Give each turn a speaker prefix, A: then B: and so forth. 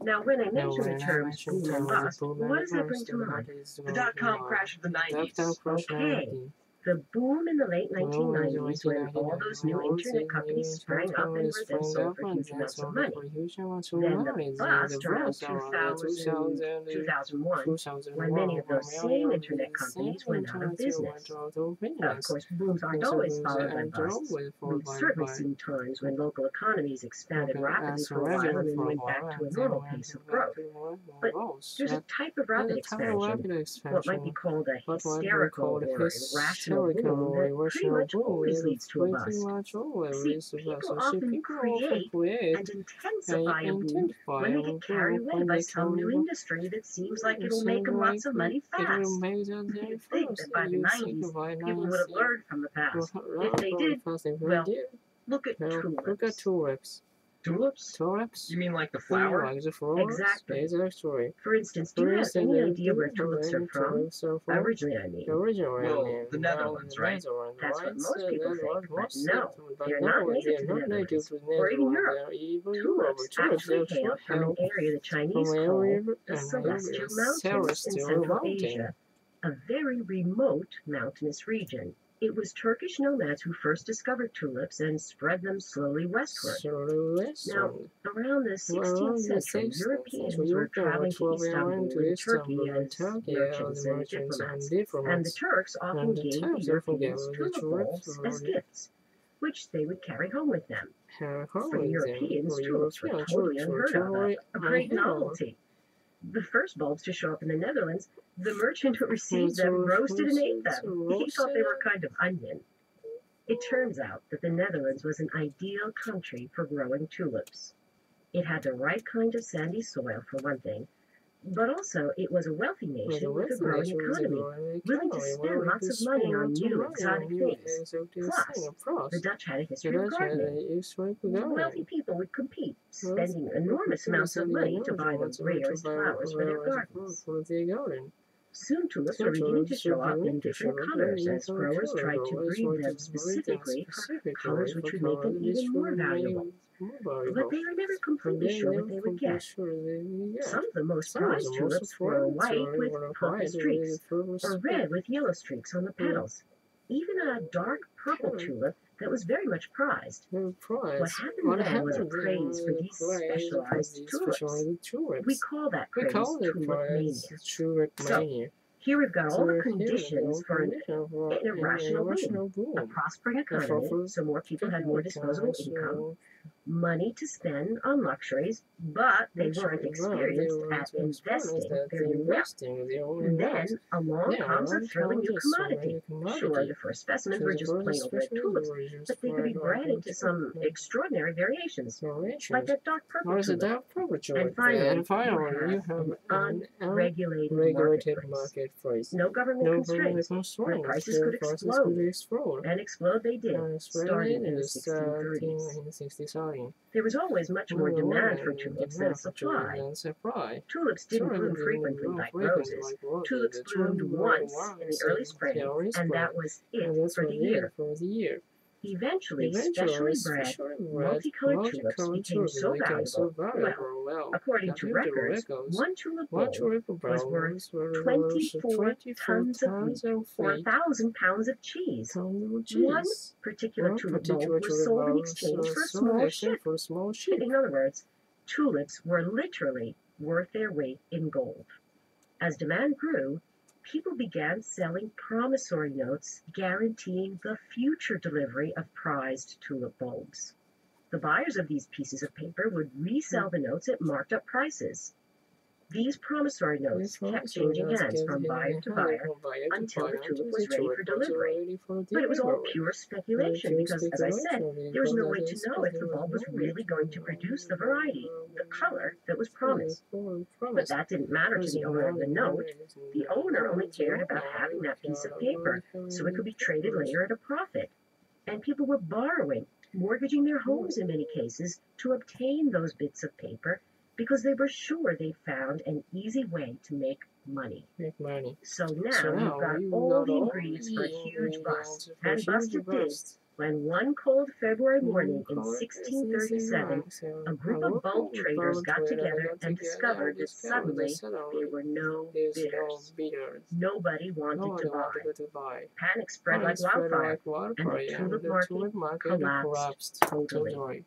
A: Now, when I mention the terms boom and bust, what does that bring to mind?
B: The dot-com crash of the 90s.
A: Okay. The boom in the late 1990s when all those new internet companies sprang up and were then sold for huge amounts of money. Then the bust around 2000, 2001, when many of those same internet companies went out of business. Of course, booms aren't always followed by busts. We've certainly seen times when local economies expanded rapidly for a while and then went back to a normal pace of growth. But there's a type of rapid expansion, what might be called a hysterical or irrational boom, that pretty much always leads to a bust. See, people often create and intensify a boom when they get carried away by some new industry that seems like it'll make them lots of money fast. You'd think that by the 90s, people would have learned from the past. If they did, well, look at tulips.
B: Tulips? You mean like the flower?
A: Exactly. For instance, do you have any idea where tulips are from? Originally, I mean.
B: Well, the Netherlands, right?
A: That's what most people think, but no, they're not native to the Netherlands, or even Europe. Tulips actually hail from an area the Chinese call the Celestial Mountains in Central Asia, a very remote mountainous region. It was Turkish nomads who first discovered tulips and spread them slowly westward. Now, around the 16th century, Europeans were traveling to Istanbul in Turkey as merchants and diplomats, and the Turks often gave the Europeans tulip bulbs as gifts, which they would carry home with them. For the Europeans, tulips were totally unheard of, a great novelty. The first bulbs to show up in the Netherlands, the merchant who received them roasted and ate them. He thought they were kind of onion. It turns out that the Netherlands was an ideal country for growing tulips. It had the right kind of sandy soil, for one thing, but also it was a wealthy nation with a growing economy, willing to spend lots of money on new exotic things. Plus, the Dutch had a history of gardening. Wealthy people would compete, spending enormous amounts of money to buy the rarest flowers for their gardens. Soon tulips were beginning to show up in different colors as growers tried to breed them specifically for colors which would make them even more valuable. But they were never completely sure what they would get. Some of the most prized tulips were white with purple streaks, or red with yellow streaks on the petals. Even a dark purple tulip that was very much prized. What happened then was a craze for these specialized tulips. We call that craze tulip mania. So, here we've got all the conditions for an irrational boom. A prospering economy, so more people had more disposable income, money to spend on luxuries, but they weren't experienced at investing their new wealth. Then along comes a thrilling new commodity. Sure, the first specimens were just plain old red tulips, but they could be bred into some extraordinary variations, like that dark purple tulip. And finally, you have an unregulated marketplace. No government constraints, where prices could explode, and explode they did, starting in the 1630s. There was always much more demand for tulips than supply. Tulips didn't bloom frequently like roses. Tulips bloomed once in the early spring, and that was it for the year. Eventually, specially bred, multicolored tulips became so valuable, well, according to records, one tulip bulb was worth 24 tons of wheat or 1,000 pounds of cheese. One particular tulip bulb was sold in exchange for a small ship. In other words, tulips were literally worth their weight in gold. As demand grew, people began selling promissory notes guaranteeing the future delivery of prized tulip bulbs. The buyers of these pieces of paper would resell the notes at marked up prices. These promissory notes kept changing hands from buyer to buyer until the tulip was ready for delivery. But it was all pure speculation because, as I said, there was no way to know if the bulb was really going to produce the variety, the color that was promised. But that didn't matter to the owner of the note. The owner only cared about having that piece of paper so it could be traded later at a profit. And people were borrowing, mortgaging their homes in many cases to obtain those bits of paper because they were sure they found an easy way to make money. So now you've got all the ingredients for a huge bust, and bust it did.
C: When one cold February morning in 1637, a group of bulb traders got together and discovered that suddenly there were no bidders. Nobody wanted to buy. Panic spread like wildfire, and the tulip market collapsed totally.